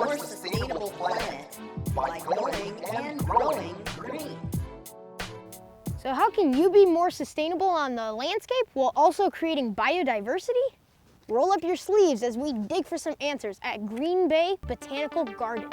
more sustainable planet by going and growing green. So how can you be more sustainable on the landscape while also creating biodiversity? Roll up your sleeves as we dig for some answers at Green Bay Botanical Garden.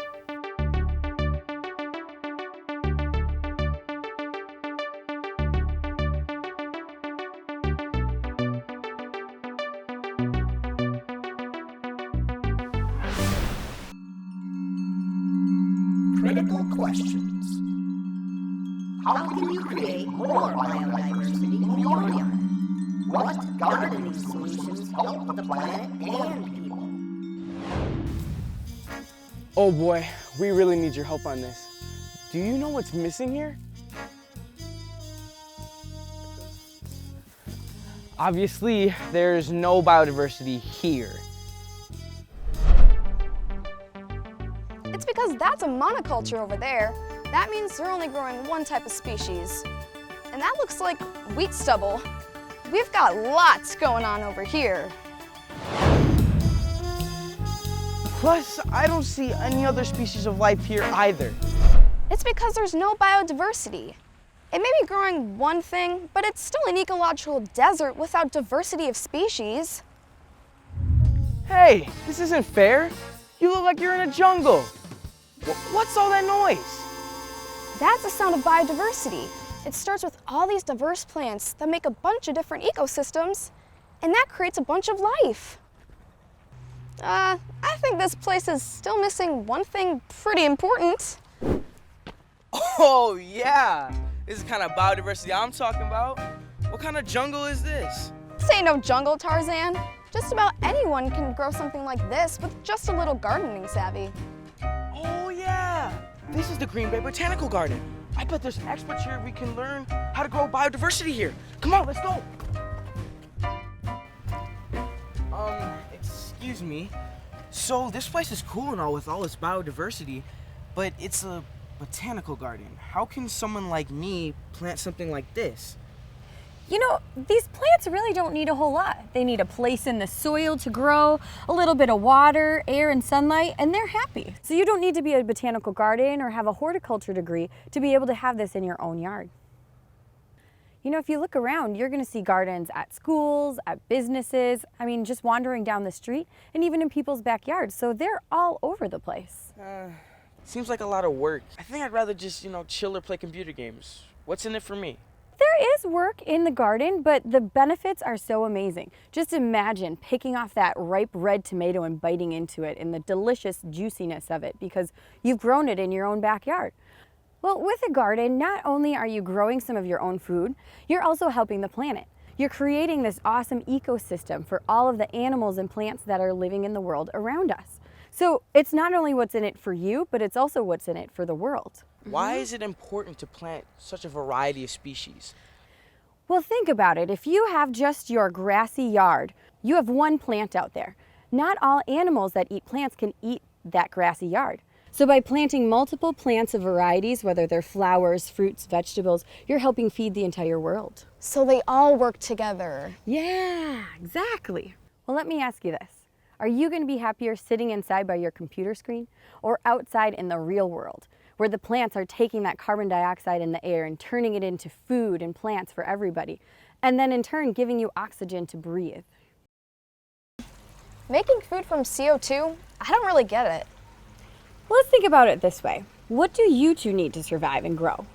Critical questions. How can you create more biodiversity in your yard? What gardening solutions help the planet and people? Oh boy, we really need your help on this. Do you know what's missing here? Obviously, there's no biodiversity here. It's because that's a monoculture over there. That means they're only growing one type of species. And that looks like wheat stubble. We've got lots going on over here. Plus, I don't see any other species of life here either. It's because there's no biodiversity. It may be growing one thing, but it's still an ecological desert without diversity of species. Hey, this isn't fair. You look like you're in a jungle. What's all that noise? That's the sound of biodiversity. It starts with all these diverse plants that make a bunch of different ecosystems, and that creates a bunch of life. I think this place is still missing one thing pretty important. Oh yeah, this is the kind of biodiversity I'm talking about. What kind of jungle is this? This ain't no jungle, Tarzan. Just about anyone can grow something like this with just a little gardening savvy. Oh yeah, this is the Green Bay Botanical Garden. I bet there's experts here we can learn how to grow biodiversity here. Come on, let's go. Excuse me. So this place is cool and all with all its biodiversity, but it's a botanical garden. How can someone like me plant something like this? You know, these plants really don't need a whole lot. They need a place in the soil to grow, a little bit of water, air, and sunlight, and they're happy. So you don't need to be a botanical garden or have a horticulture degree to be able to have this in your own yard. You know, if you look around, you're gonna see gardens at schools, at businesses, I mean, just wandering down the street, and even in people's backyards. So they're all over the place. Seems like a lot of work. I think I'd rather just, chill or play computer games. What's in it for me? There is work in the garden, but the benefits are so amazing. Just imagine picking off that ripe red tomato and biting into it and the delicious juiciness of it because you've grown it in your own backyard. Well, with a garden, not only are you growing some of your own food, you're also helping the planet. You're creating this awesome ecosystem for all of the animals and plants that are living in the world around us. So it's not only what's in it for you, but it's also what's in it for the world. Why is it important to plant such a variety of species? Well, think about it. If you have just your grassy yard, you have one plant out there. Not all animals that eat plants can eat that grassy yard. So by planting multiple plants of varieties, whether they're flowers, fruits, vegetables, you're helping feed the entire world. So they all work together. Yeah, exactly. Well, let me ask you this. Are you going to be happier sitting inside by your computer screen or outside in the real world, where the plants are taking that carbon dioxide in the air and turning it into food and plants for everybody, and then in turn giving you oxygen to breathe? Making food from CO2? I don't really get it. Well, let's think about it this way. What do you two need to survive and grow?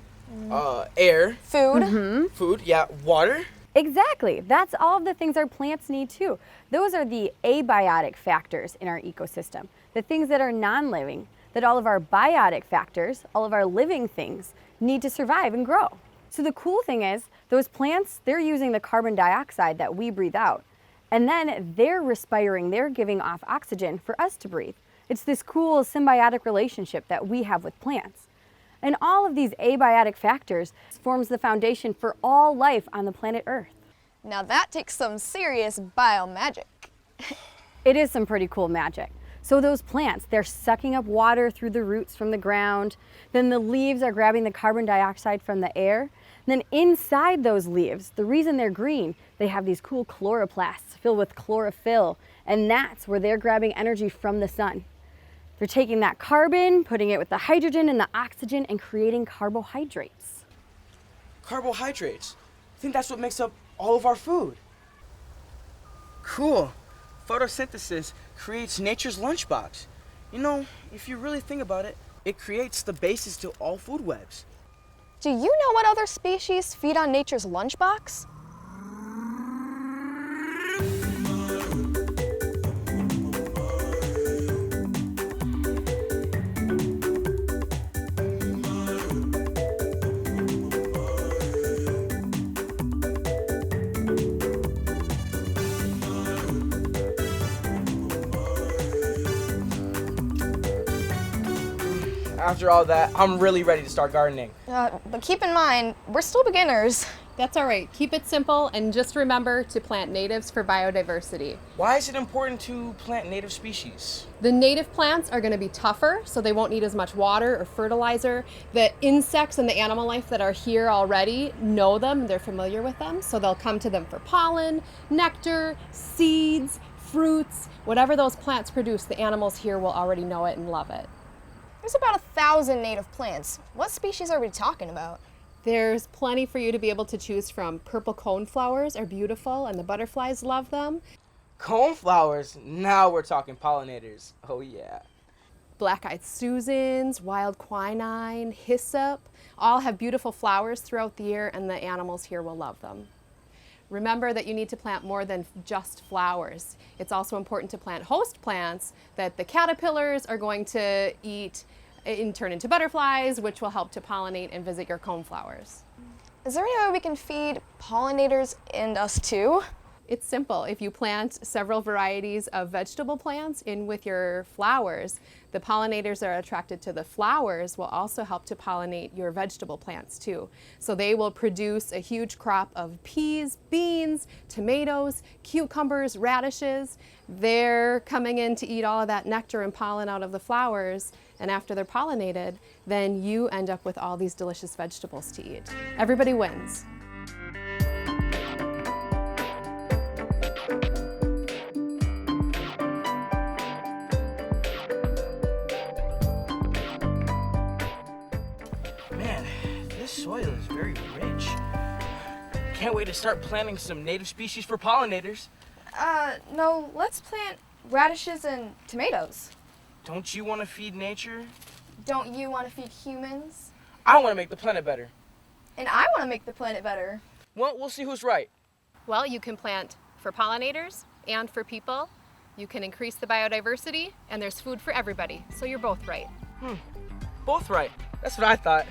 Air. Food. Food, yeah. Water. Exactly. That's all of the things our plants need too. Those are the abiotic factors in our ecosystem, the things that are non-living, that all of our biotic factors, all of our living things, need to survive and grow. So the cool thing is, those plants, they're using the carbon dioxide that we breathe out, and then they're respiring, they're giving off oxygen for us to breathe. It's this cool symbiotic relationship that we have with plants. And all of these abiotic factors forms the foundation for all life on the planet Earth. Now that takes some serious biomagic. It is some pretty cool magic. So those plants, they're sucking up water through the roots from the ground. Then the leaves are grabbing the carbon dioxide from the air. And then inside those leaves, the reason they're green, they have these cool chloroplasts filled with chlorophyll. And that's where they're grabbing energy from the sun. They're taking that carbon, putting it with the hydrogen and the oxygen, and creating carbohydrates. Carbohydrates? I think that's what makes up all of our food. Cool. Photosynthesis creates nature's lunchbox. You know, if you really think about it, it creates the basis to all food webs. Do you know what other species feed on nature's lunchbox? After all that, I'm really ready to start gardening. But keep in mind, we're still beginners. That's all right. Keep it simple and just remember to plant natives for biodiversity. Why is it important to plant native species? The native plants are going to be tougher, so they won't need as much water or fertilizer. The insects and the animal life that are here already know them, they're familiar with them, so they'll come to them for pollen, nectar, seeds, fruits, whatever those plants produce, the animals here will already know it and love it. There's about 1,000 native plants. What species are we talking about? There's plenty for you to be able to choose from. Purple coneflowers are beautiful and the butterflies love them. Coneflowers? Now we're talking pollinators. Oh yeah. Black-eyed Susans, wild quinine, hyssop, all have beautiful flowers throughout the year and the animals here will love them. Remember that you need to plant more than just flowers. It's also important to plant host plants that the caterpillars are going to eat and turn into butterflies, which will help to pollinate and visit your coneflowers. Is there any way we can feed pollinators and us too? It's simple. If you plant several varieties of vegetable plants in with your flowers, the pollinators that are attracted to the flowers will also help to pollinate your vegetable plants too. So they will produce a huge crop of peas, beans, tomatoes, cucumbers, radishes. They're coming in to eat all of that nectar and pollen out of the flowers, and after they're pollinated, then you end up with all these delicious vegetables to eat. Everybody wins. Man, this soil is very rich. Can't wait to start planting some native species for pollinators. No, let's plant radishes and tomatoes. Don't you want to feed nature? Don't you want to feed humans? I want to make the planet better. And I want to make the planet better. Well, we'll see who's right. Well, you can plant for pollinators and for people. You can increase the biodiversity, and there's food for everybody. So you're both right. Both right. That's what I thought.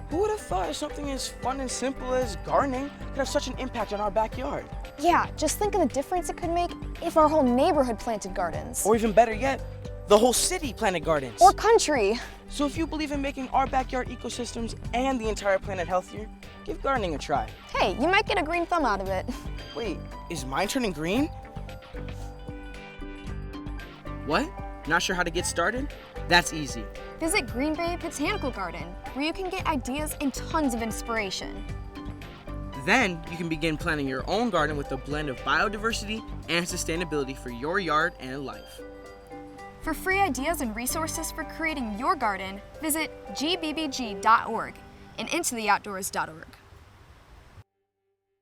Who would have thought something as fun and simple as gardening could have such an impact on our backyard? Yeah, just think of the difference it could make if our whole neighborhood planted gardens. Or even better yet, the whole city planted gardens. Or country. So if you believe in making our backyard ecosystems and the entire planet healthier, give gardening a try. Hey, you might get a green thumb out of it. Wait, is mine turning green? What? Not sure how to get started? That's easy. Visit Green Bay Botanical Garden, where you can get ideas and tons of inspiration. Then you can begin planning your own garden with a blend of biodiversity and sustainability for your yard and life. For free ideas and resources for creating your garden, visit gbbg.org and intotheoutdoors.org.